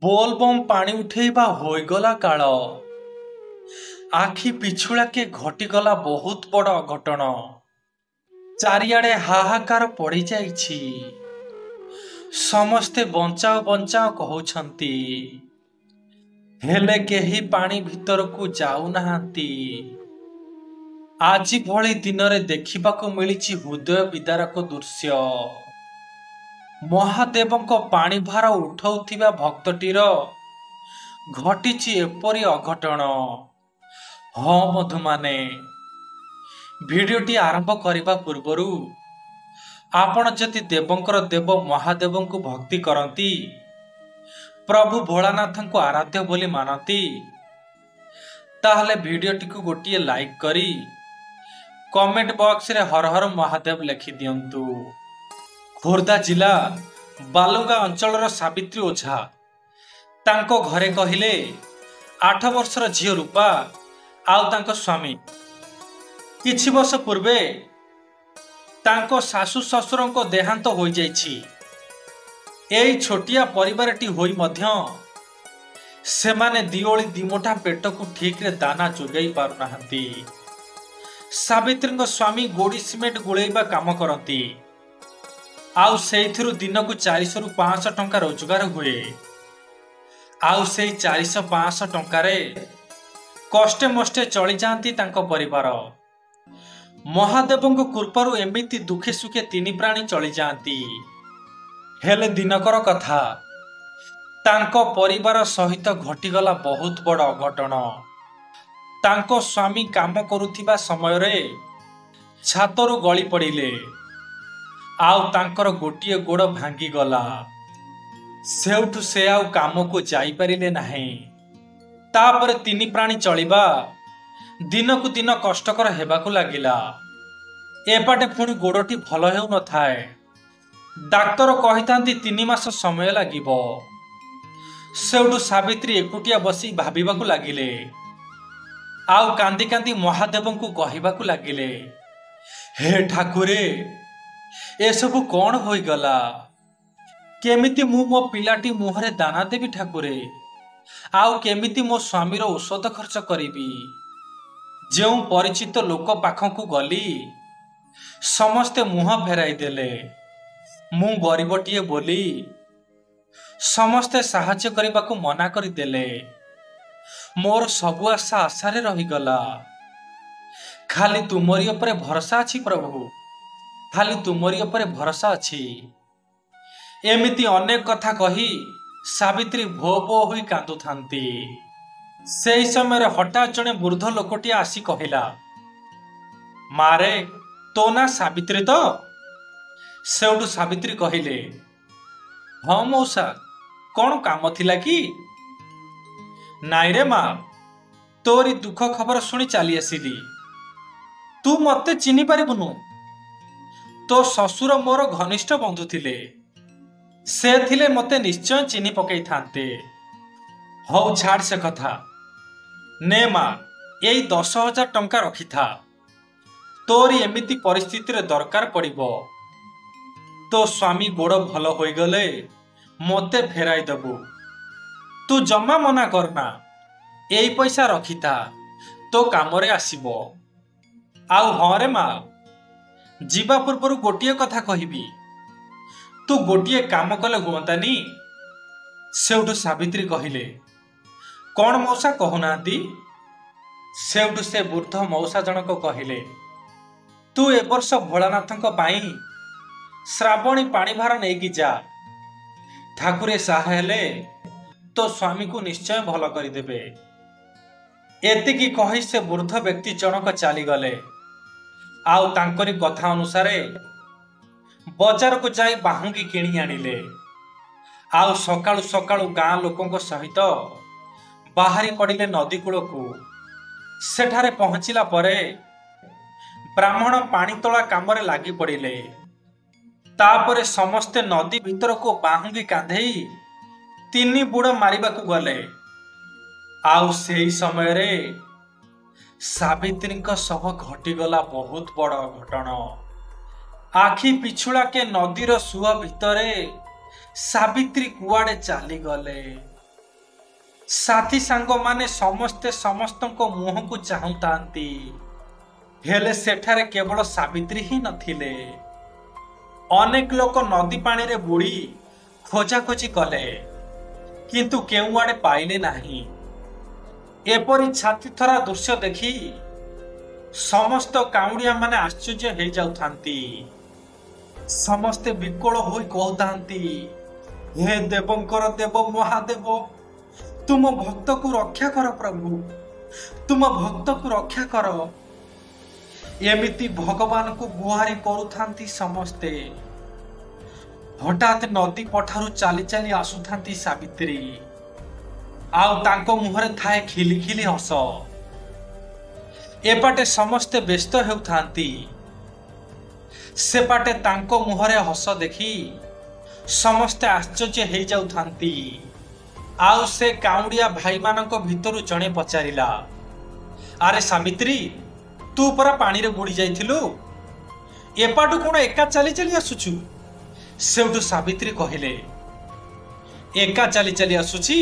बोलबम पानी उठेबा होइगला काल आखि पिछुड़ाके घटिगला बहुत बड़ अघटन। चारिआडे हाहाकार पड़ी जाइछि। समस्ते बंचाओ बंचाओ कहउछंती, हेले केही पानी भितरकू जाऊ नाहांती। आजि भली दिनरे देखिबाकू मिलिछि हृदय विदारक दृश्य। महादेवଙ୍କ पाणी भार उठाउथिबा भक्तटीर घटिछि एपरि अघटन। हाँ बंधु माने, भिडियोटी आरंभ करने पूर्वरु आपण जदि देवंकर देव महादेवଙ୍କୁ भक्ति करती, प्रभु भोलानाथଙ୍କୁ आराध्य बोली मानती, ताहले भिडियोटी को गोटे लाइक करी कमेंट बॉक्स रे हर हर महादेव लिखि दियंतु। खोर्धा जिला बालुगा अंचल सावित्री ओझा तांको घरे कहिले 8 वर्षर झील रूपा आउ तांको स्वामी किछि वर्ष पूर्वे तांको सासु ससुरंको देहांत हो जाइछि। एई छोटिया परिवारटी होई मध्य सेमाने दिओली दिमोटा पेट को ठीक रे दाना जोगाई पारु नाहंती। सावित्रीଙ୍କ स्वामी गोड़ी सिमेंट गुळेइबा काम करती। आउ सेइथिरु दिनकू 400 रु 500 टंका रोजगार हुए। आउ सेई 400-500 टंकारे कष्टे मष्टे चली जाती तांको परिवार। महादेवଙ୍କ कृपारु एमिति दुखे सुखे तीन प्राणी चली जाती। हेले दिनकर कथा तांको परिवार सहित घटिगला बहुत बड़ अघटन। तांको स्वामी काम करुथिबा समय रे छातरु गली पड़िले। आउ तांकर गोटिए गोड़ भांगी गला। सेउठु से आउ काम को जाई परिले नाही। तापर तीन प्राणी चलिबा दिनकू दिन कष्टकर हेबाकू लागिला। एपाटे पुणी गोड़टी भल हेउ न थाए। डाक्तर कहितांती 3 मास समय लागिबो। सेउठु सावित्री एकुटिया बसी भाबिबाकू लागिले। आउ कांदी कांदी महादेवଙ୍କୁ कहिबाकू लागिले, हे ठाकुरे एसबु कौन होई गला? केमिति मु मो पिलाटी मुहरे दाना देवी ठाकुरे? आउ केमिति मो स्वामीर औषध खर्च करिबी? जो परिचित लोक पाखकू गली समस्ते मुह फेराई देले। मु गरीबटीए बोली समस्ते साहाय्य करिबाकू मना करि देले। मोर सबु आशा आशारे रही गला। खाली तुमरी उपरे भरोसा अछि प्रभु, खाली तुमरी उपरे भरोसा अछि। एमिति अनेक कथा कही सावित्री भो भो होई कांदु थांती। सेई समय हठात जने वृद्ध लोकटी आसी कहिला, मारे तो ना सावित्री तो? सेउठु सावित्री कहिले, हाँ मौसा, कौन काम थिला कि? नाई रे माँ, तोरी दुख खबर सुनी चली आसिली। तू मते चिन्हि पारिबुनु। तो ससुर मोर घनिष्ठ बंधु थिले। से थिले मते निश्चय चिन्हि पकई थांते। हौ छाड़ से कथा। ने माँ, यही 10,000 टंका रखी था। तोरी एमिति परिस्थिति रे दरकार पड़िबो। तो स्वामी गोड़ भल होई गले मते फेराई दबु। तू जमा मना करना। यही पैसा रखी था, तो कामरे आसीबो। आउ हाँ रे माँ, जीवा पूर्व गोटे कथा कहिबी। तू गोटे काम कले हुअंतानी? सेउठु सावित्री कहिले, कौन मौसा कहूनांती? सेउठु से वृद्ध मौसा जनक कहिले, तू ए वर्ष भोलानाथଙ୍କ ପାଇଁ श्रावणी पाणी भार नेकी जा। ठाकुरे साहा हेले तो स्वामी को निश्चय भल करदेवे। एतिकी कही से वृद्ध व्यक्ति जनक चली गले। आउ तांकरी कथा अनुसारे बजार को जाई बाहुंगी किणी आनिले। आउ सकाळु सकाळु गाँ लोकंक सहित बाहरी पड़िले नदी कूल को। सेठारे पहुंचिला परे ब्राह्मण पानी तोला कामरे लागी पड़िले। तापरे समस्ते नदी भीतर को बाहुंगी कांधेई 3 बुड़ मारिबाकू गले। आउ सेई समय रे सावित्रीଙ୍କ सह घटिगला बहुत बड़ घटन। आखि पिछुड़ा के नदीर सुआ भितरे सावित्री कुआड़े चली गले। साथी सांग माने समस्ते समस्तଙ୍କ मुहंकु चाहुंतांती हेले सेठारे केवल सावित्री ही नथिले। अनेक लोक नदी पानी रे बुड़ी खोजाखोजी कले किंतु केउ आड़े पाइले नाही। एपरी छाती थरा दृश्य देखी समस्त काउड़िया माने आश्चर्य हो जाउथांती। समस्ते विकल होई कहतांती, हे देवंकर देव महादेव, तुम भक्त को रक्षा कर प्रभु, तुम भक्त को रक्षा कर। एमिति भगवान को गुहारी करुथांती समस्ते। हठात नदी पठारु चाली चाली आसुथांती सावित्री। आउ तांको मुहरे थाए खिली खिली हस। एपाटे समस्ते व्यस्त हेउथांती। सेपाटे तांको मुहरे हस देखी समस्ते आश्चर्य हो जाउथांती। आउ से काउड़िया भाई मानक भितरु जणे पचारिला, अरे सावित्री, तू परा पानी रे बुड़ी जाइथिलु, एपाटु कोन एका चाली चाली आसुछु? सेउठु सावित्री कहिले, एका चाली चाली आसुछि?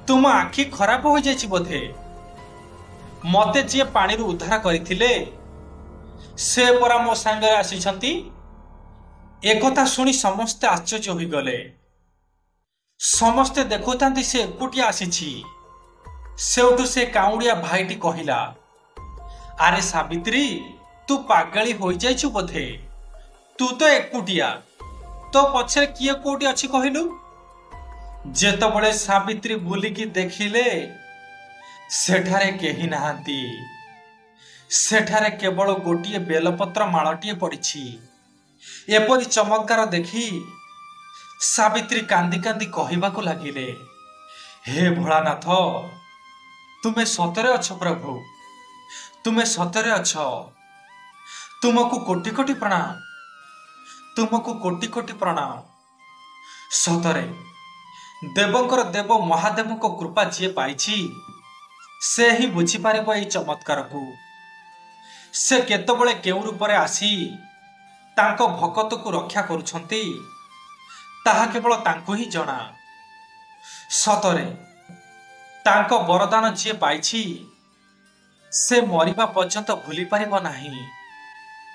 तुम आखि खराब हो जाइछि बोधे। मते जे पानी रु उद्धार करिथिले से परा मो संगे आसीछंती। एकथा सुनी समस्ते आश्चर्य होई गले। समस्ते देखुतांती से एकुटिया आसीछि। सेउठु से काउड़िया भाईटी कहिला, अरे सावित्री, तू पागली हो जाइछु बोधे। तू तो एकुटिया, तो पछे किए कोटी अछि कहिलु? जेतबळे सावित्री बुलिकी देखिले सेठारे केही नाहांती। सेठारे केवल गोटिए बेलपत्र मालटिए पड़िछि। एपरी चमत्कार देखी सावित्री कांदी कांदी कहिबाकु लागिले, हे भोलानाथ, तुमे सतरे अछ प्रभु, तुमे सतरे अछ। तुमको कोटि कोटि प्रणाम, तुमको कोटि कोटि प्रणाम। सतरे देवंकर देव महादेव को कृपा जी पाइछि से ही बुझी पारिबो एई चमत्कार को। से केतबळे केउ रूपरे आसी तांको भक्त को रक्षा करुछंती ताहा केवल तांको ही जणा। सतरे तांको वरदान जी पाइछि से मरिबा पर्यंत भूली पारिबो नाही।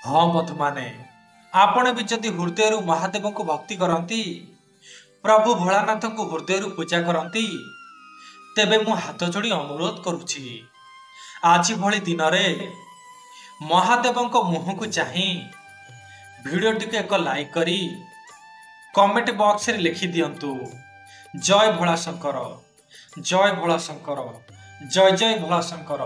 हाँ बंधु माने, आपण भी जदि हृदय महादेव को भक्ति करती, प्रभु भोलानाथ को हृदय पूजा करती, तेबे मु हाथ जोड़ी अनुरोध करुछि, आज भली दिन रे महादेव मुह को चाही वीडियो टिके एक लाइक करी कमेंट बॉक्स रे लिखि दियंतु, जय भोला शंकर, जय भोला शंकर, जय जय भोला शंकर।